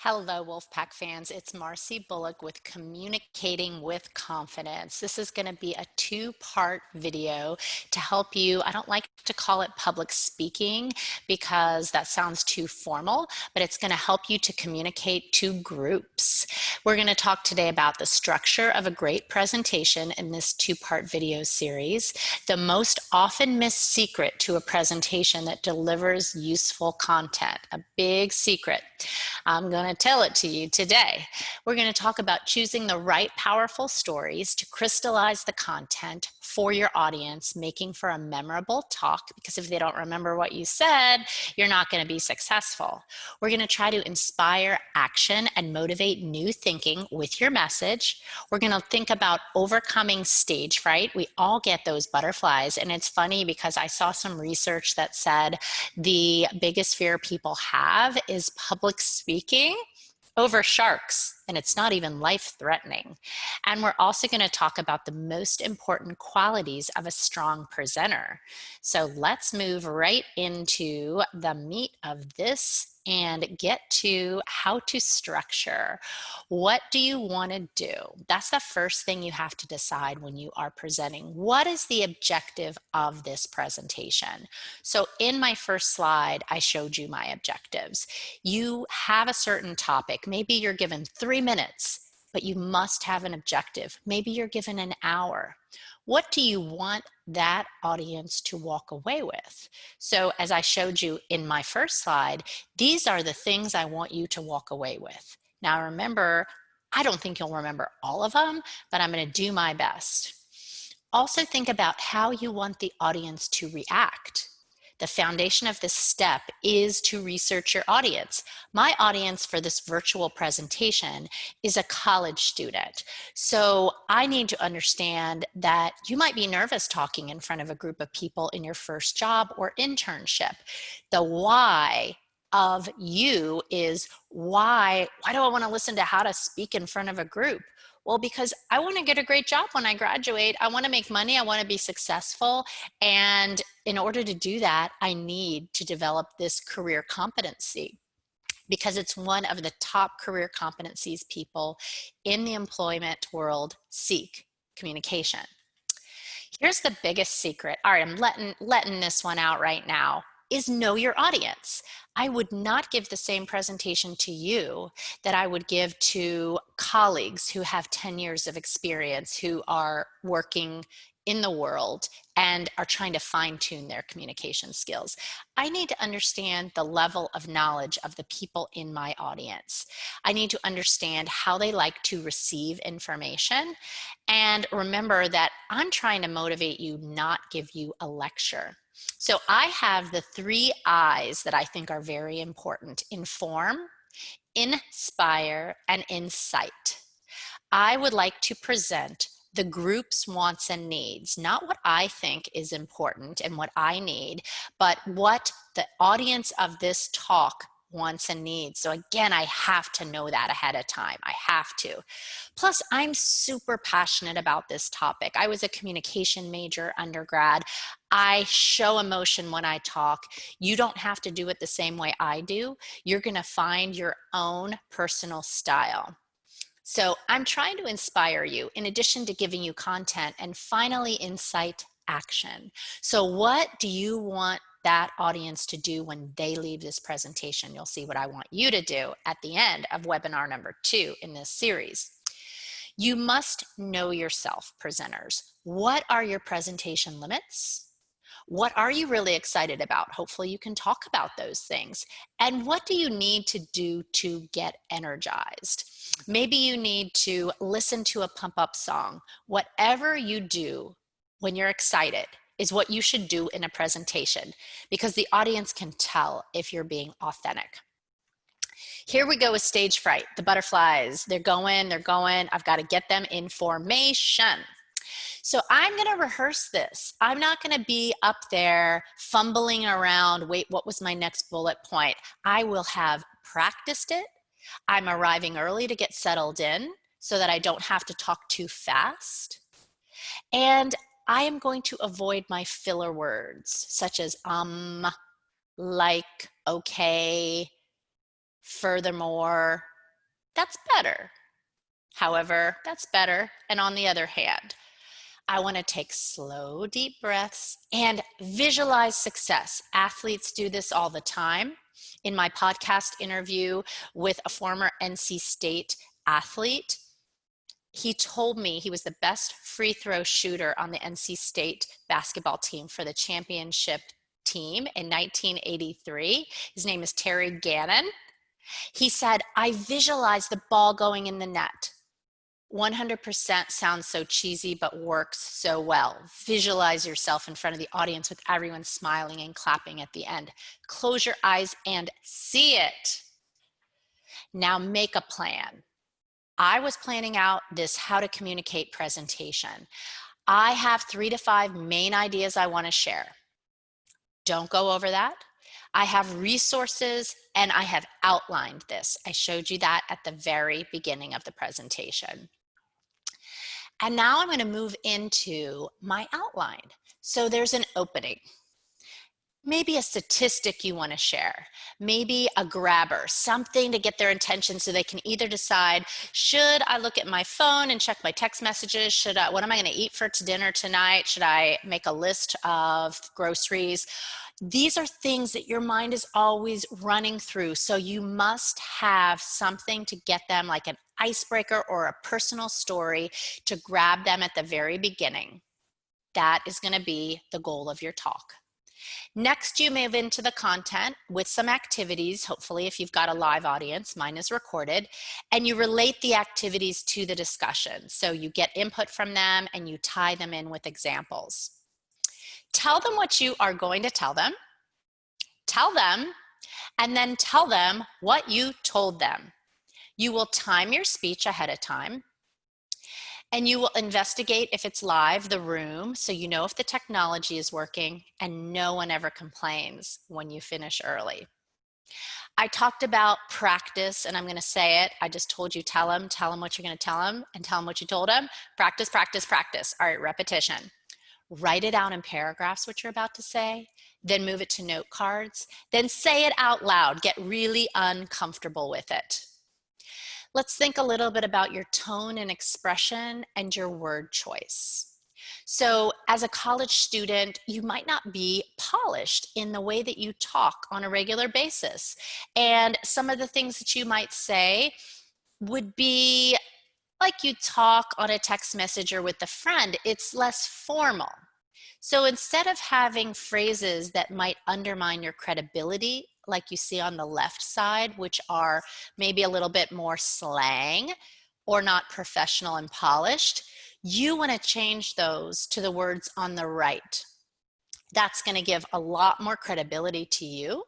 Hello, Wolfpack fans. It's Marcy Bullock with Communicating with Confidence. This is going to be a two-part video to help you. I don't like to call it public speaking because that sounds too formal, but it's going to help you to communicate to groups. We're going to talk today about the structure of a great presentation in this two-part video series, the most often missed secret to a presentation that delivers useful content, a big secret. I'm going to tell it to you today. We're going to talk about choosing the right powerful stories to crystallize the content for your audience, making for a memorable talk, because if they don't remember what you said, you're not going to be successful. We're going to try to inspire action and motivate new thinking with your message. We're going to think about overcoming stage fright. We all get those butterflies, and it's funny because I saw some research that said the biggest fear people have is public speaking over sharks, and it's not even life-threatening. And we're also going to talk about the most important qualities of a strong presenter. So let's move right into the meat of this and get to how to structure. What do you want to do? That's the first thing you have to decide when you are presenting. What is the objective of this presentation? So in my first slide, I showed you my objectives. You have a certain topic. Maybe you're given 3 minutes, but you must have an objective. Maybe you're given an hour. What do you want that audience to walk away with? So as I showed you in my first slide, these are the things I want you to walk away with. Now remember, I don't think you'll remember all of them, but I'm going to do my best. Also think about how you want the audience to react. The foundation of this step is to research your audience. My audience for this virtual presentation is a college student. So I need to understand that you might be nervous talking in front of a group of people in your first job or internship. The why of you is why do I want to listen to how to speak in front of a group? Well, because I want to get a great job when I graduate. I want to make money. I want to be successful. And in order to do that, I need to develop this career competency because it's one of the top career competencies people in the employment world seek: communication. Here's the biggest secret. All right, I'm letting this one out right now, is know your audience. I would not give the same presentation to you that I would give to colleagues who have 10 years of experience, who are working in the world and are trying to fine-tune their communication skills. I need to understand the level of knowledge of the people in my audience. I need to understand how they like to receive information. And remember that I'm trying to motivate you, not give you a lecture. So I have the 3 I's that I think are very important: inform, inspire, and incite. I would like to present the group's wants and needs, not what I think is important and what I need, but what the audience of this talk wants and needs. So again, I have to know that ahead of time. I have to. Plus, I'm super passionate about this topic. I was a communication major undergrad. I show emotion when I talk. You don't have to do it the same way I do. You're going to find your own personal style. So I'm trying to inspire you in addition to giving you content, and finally incite action. So what do you want that audience to do when they leave this presentation? You'll see what I want you to do at the end of webinar number 2 in this series. You must know yourself, presenters. What are your presentation limits? What are you really excited about? Hopefully you can talk about those things. And what do you need to do to get energized? Maybe you need to listen to a pump up song. Whatever you do when you're excited is what you should do in a presentation, because the audience can tell if you're being authentic. Here we go with stage fright. The butterflies, they're going. I've got to get them in formation. So I'm going to rehearse this. I'm not going to be up there fumbling around, wait, what was my next bullet point? I will have practiced it. I'm arriving early to get settled in so that I don't have to talk too fast. And I am going to avoid my filler words, such as like, okay, furthermore. That's better. However, that's better. And on the other hand, I want to take slow, deep breaths and visualize success. Athletes do this all the time. In my podcast interview with a former NC State athlete, he told me he was the best free throw shooter on the NC State basketball team for the championship team in 1983. His name is Terry Gannon. He said, I visualized the ball going in the net. 100% sounds so cheesy, but works so well. Visualize yourself in front of the audience with everyone smiling and clapping at the end. Close your eyes and see it. Now make a plan. I was planning out this how to communicate presentation. I have 3 to 5 main ideas I want to share. Don't go over that. I have resources and I have outlined this. I showed you that at the very beginning of the presentation. And now I'm going to move into my outline. So there's an opening. Maybe a statistic you want to share, maybe a grabber, something to get their attention so they can either decide, should I look at my phone and check my text messages? What am I going to eat for dinner tonight? Should I make a list of groceries? These are things that your mind is always running through. So you must have something to get them, like an icebreaker or a personal story to grab them at the very beginning. That is going to be the goal of your talk. Next, you move into the content with some activities, hopefully if you've got a live audience, mine is recorded, and you relate the activities to the discussion. So you get input from them and you tie them in with examples. Tell them what you are going to tell them, and then tell them what you told them. You will time your speech ahead of time. And you will investigate if it's live, the room, so you know if the technology is working, and no one ever complains when you finish early. I talked about practice, and I'm going to say it. I just told you, tell them what you're going to tell them, and tell them what you told them. Practice, practice, practice. All right, repetition. Write it out in paragraphs, what you're about to say, then move it to note cards, then say it out loud. Get really uncomfortable with it. Let's think a little bit about your tone and expression and your word choice. So as a college student, you might not be polished in the way that you talk on a regular basis. And some of the things that you might say would be like you talk on a text message or with a friend. It's less formal. So instead of having phrases that might undermine your credibility, like you see on the left side, which are maybe a little bit more slang or not professional and polished, you want to change those to the words on the right. That's going to give a lot more credibility to you,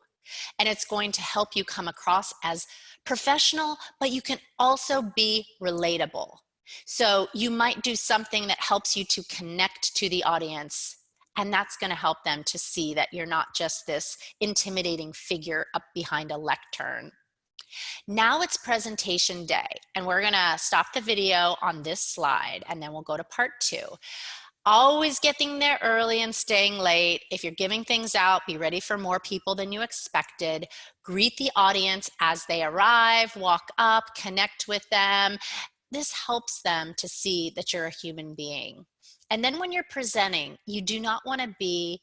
and it's going to help you come across as professional, but you can also be relatable. So you might do something that helps you to connect to the audience, and that's going to help them to see that you're not just this intimidating figure up behind a lectern. Now it's presentation day, and we're going to stop the video on this slide, and then we'll go to part 2. Always getting there early and staying late. If you're giving things out, be ready for more people than you expected. Greet the audience as they arrive, walk up, connect with them. This helps them to see that you're a human being. And then when you're presenting, you do not want to be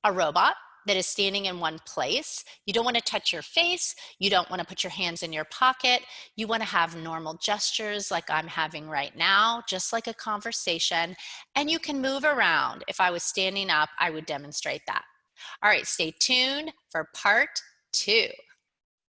a robot that is standing in one place. You don't want to touch your face. You don't want to put your hands in your pocket. You want to have normal gestures like I'm having right now, just like a conversation. And you can move around. If I was standing up, I would demonstrate that. All right, stay tuned for part 2.